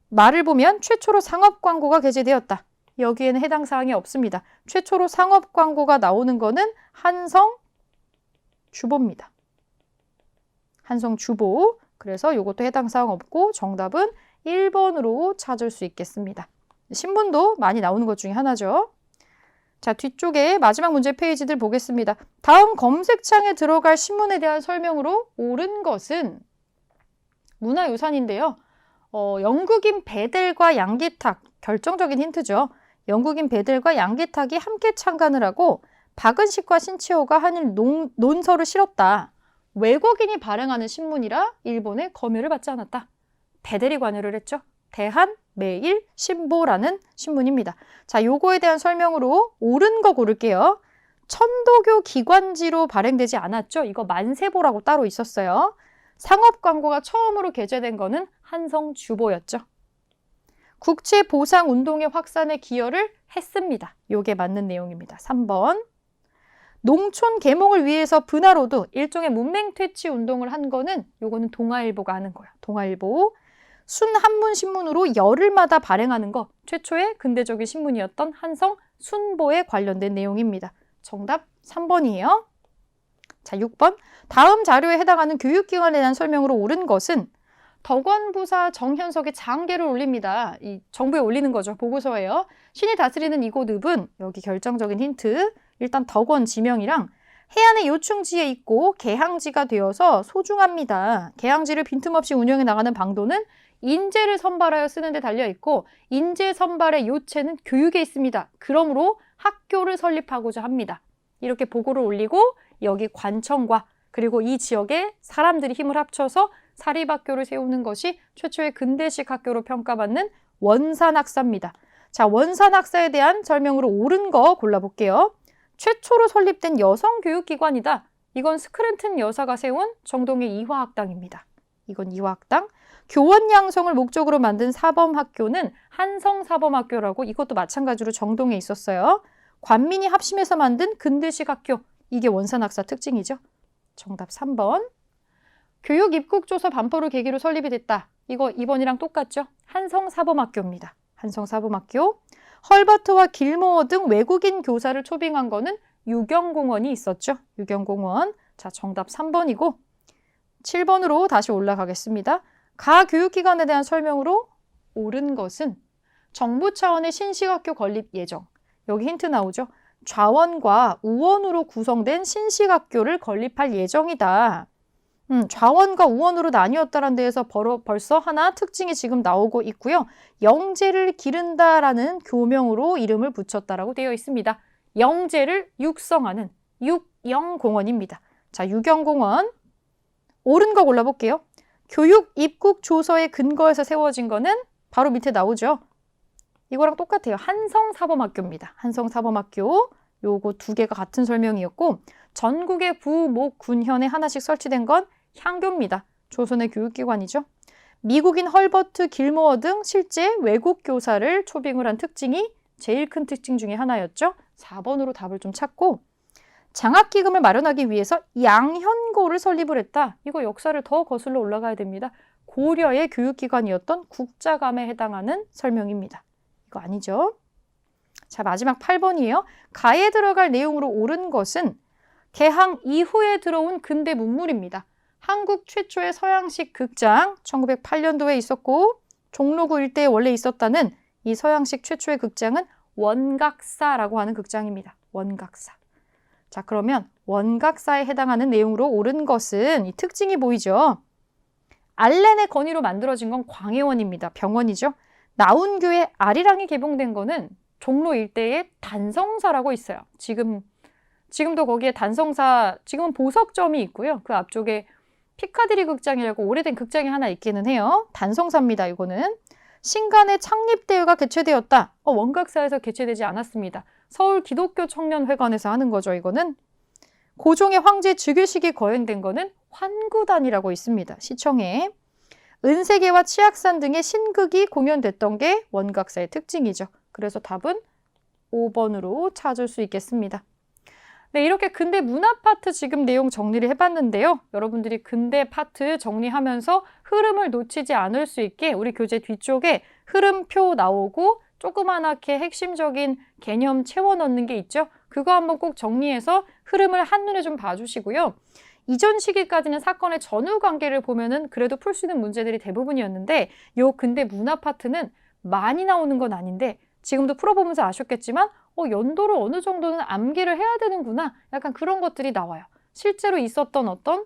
말을 보면 최초로 상업광고가 게재되었다. 여기에는 해당 사항이 없습니다. 최초로 상업 광고가 나오는 거는 한성주보입니다. 한성주보. 그래서 이것도 해당 사항 없고 정답은 1번으로 찾을 수 있겠습니다. 신문도 많이 나오는 것 중에 하나죠. 자, 뒤쪽에 마지막 문제 페이지들 보겠습니다. 다음 검색창에 들어갈 신문에 대한 설명으로 옳은 것은 문화유산인데요. 영국인 베델과 양기탁, 결정적인 힌트죠. 영국인 베델과 양기탁이 함께 창간을 하고 박은식과 신치호가 한일 논서를 실었다. 외국인이 발행하는 신문이라 일본의 검열을 받지 않았다. 베델이 관여를 했죠. 대한매일신보라는 신문입니다. 자, 요거에 대한 설명으로 옳은 거 고를게요. 천도교 기관지로 발행되지 않았죠. 이거 만세보라고 따로 있었어요. 상업 광고가 처음으로 게재된 거는 한성주보였죠. 국채보상운동의 확산에 기여를 했습니다. 요게 맞는 내용입니다. 3번. 농촌 계몽을 위해서 분화로도 일종의 문맹퇴치 운동을 한 거는 요거는 동아일보가 하는 거야. 동아일보. 순한문신문으로 열흘마다 발행하는 거 최초의 근대적인 신문이었던 한성 순보에 관련된 내용입니다. 정답 3번이에요. 자, 6번. 다음 자료에 해당하는 교육기관에 대한 설명으로 옳은 것은 덕원부사 정현석의 장계를 올립니다. 이 정부에 올리는 거죠. 보고서예요. 신이 다스리는 이곳 읍은 여기 결정적인 힌트. 일단 덕원 지명이랑 해안의 요충지에 있고 개항지가 되어서 소중합니다. 개항지를 빈틈없이 운영해 나가는 방도는 인재를 선발하여 쓰는 데 달려 있고 인재 선발의 요체는 교육에 있습니다. 그러므로 학교를 설립하고자 합니다. 이렇게 보고를 올리고 여기 관청과 그리고 이 지역에 사람들이 힘을 합쳐서 사립학교를 세우는 것이 최초의 근대식 학교로 평가받는 원산학사입니다. 자, 원산학사에 대한 설명으로 옳은 거 골라볼게요. 최초로 설립된 여성교육기관이다. 이건 스크랜튼 여사가 세운 정동의 이화학당입니다. 이건 이화학당. 교원 양성을 목적으로 만든 사범학교는 한성사범학교라고 이것도 마찬가지로 정동에 있었어요. 관민이 합심해서 만든 근대식 학교. 이게 원산학사 특징이죠. 정답 3번. 교육 입국조서 반포를 계기로 설립이 됐다. 이거 2번이랑 똑같죠? 한성사범학교입니다. 한성사범학교. 헐버트와 길모어 등 외국인 교사를 초빙한 거는 유경공원이 있었죠. 유경공원. 자, 정답 3번이고 7번으로 다시 올라가겠습니다. 가 교육기관에 대한 설명으로 옳은 것은 정부 차원의 신식학교 건립 예정. 여기 힌트 나오죠. 좌원과 우원으로 구성된 신식학교를 건립할 예정이다. 좌원과 우원으로 나뉘었다는 데에서 벌써 하나 특징이 지금 나오고 있고요. 영재를 기른다라는 교명으로 이름을 붙였다라고 되어 있습니다. 영재를 육성하는 육영공원입니다. 자, 육영공원. 옳은 거 골라볼게요. 교육 입국 조서의 근거에서 세워진 거는 바로 밑에 나오죠. 이거랑 똑같아요. 한성사범학교입니다. 한성사범학교. 요거 두 개가 같은 설명이었고 전국의 부, 목, 군현에 하나씩 설치된 건 향교입니다. 조선의 교육기관이죠. 미국인 헐버트 길모어 등 실제 외국 교사를 초빙을 한 특징이 제일 큰 특징 중에 하나였죠. 4번으로 답을 좀 찾고 장학기금을 마련하기 위해서 양현고를 설립을 했다. 이거 역사를 더 거슬러 올라가야 됩니다. 고려의 교육기관이었던 국자감에 해당하는 설명입니다. 이거 아니죠? 자, 마지막 8번이에요. 가에 들어갈 내용으로 옳은 것은 개항 이후에 들어온 근대 문물입니다. 한국 최초의 서양식 극장 1908년도에 있었고 종로구 일대에 원래 있었다는 이 서양식 최초의 극장은 원각사라고 하는 극장입니다. 원각사. 자, 그러면 원각사에 해당하는 내용으로 옳은 것은 이 특징이 보이죠? 알렌의 건의로 만들어진 건 광해원입니다. 병원이죠. 나운교의 아리랑이 개봉된 거는 종로 일대에 단성사라고 있어요. 지금도 거기에 단성사, 지금은 보석점이 있고요. 그 앞쪽에 피카디리 극장이라고 오래된 극장이 하나 있기는 해요. 단성사입니다. 이거는. 신간의 창립대회가 개최되었다. 원각사에서 개최되지 않았습니다. 서울 기독교 청년회관에서 하는 거죠. 이거는. 고종의 황제 즉위식이 거행된 거는 환구단이라고 있습니다. 시청에. 은세계와 치악산 등의 신극이 공연됐던 게 원각사의 특징이죠. 그래서 답은 5번으로 찾을 수 있겠습니다. 네, 이렇게 근대 문화 파트 지금 내용 정리를 해봤는데요. 여러분들이 근대 파트 정리하면서 흐름을 놓치지 않을 수 있게 우리 교재 뒤쪽에 흐름표 나오고 조그만하게 핵심적인 개념 채워 넣는 게 있죠. 그거 한번 꼭 정리해서 흐름을 한눈에 좀 봐주시고요. 이전 시기까지는 사건의 전후 관계를 보면은 그래도 풀 수 있는 문제들이 대부분이었는데 요 근대 문화 파트는 많이 나오는 건 아닌데 지금도 풀어보면서 아셨겠지만 연도를 어느 정도는 암기를 해야 되는구나. 약간 그런 것들이 나와요. 실제로 있었던 어떤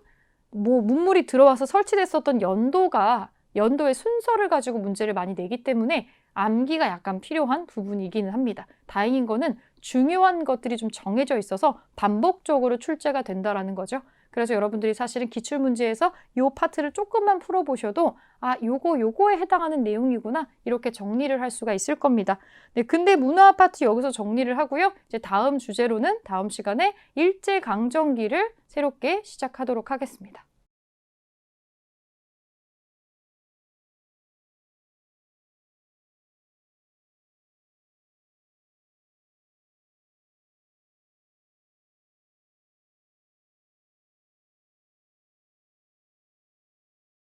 문물이 들어와서 설치됐었던 연도의 순서를 가지고 문제를 많이 내기 때문에 암기가 약간 필요한 부분이기는 합니다. 다행인 거는 중요한 것들이 좀 정해져 있어서 반복적으로 출제가 된다라는 거죠. 그래서 여러분들이 사실은 기출문제에서 이 파트를 조금만 풀어보셔도 요거에 해당하는 내용이구나 이렇게 정리를 할 수가 있을 겁니다. 네, 근데 문화 파트 여기서 정리를 하고요. 이제 다음 주제로는 다음 시간에 일제강점기를 새롭게 시작하도록 하겠습니다.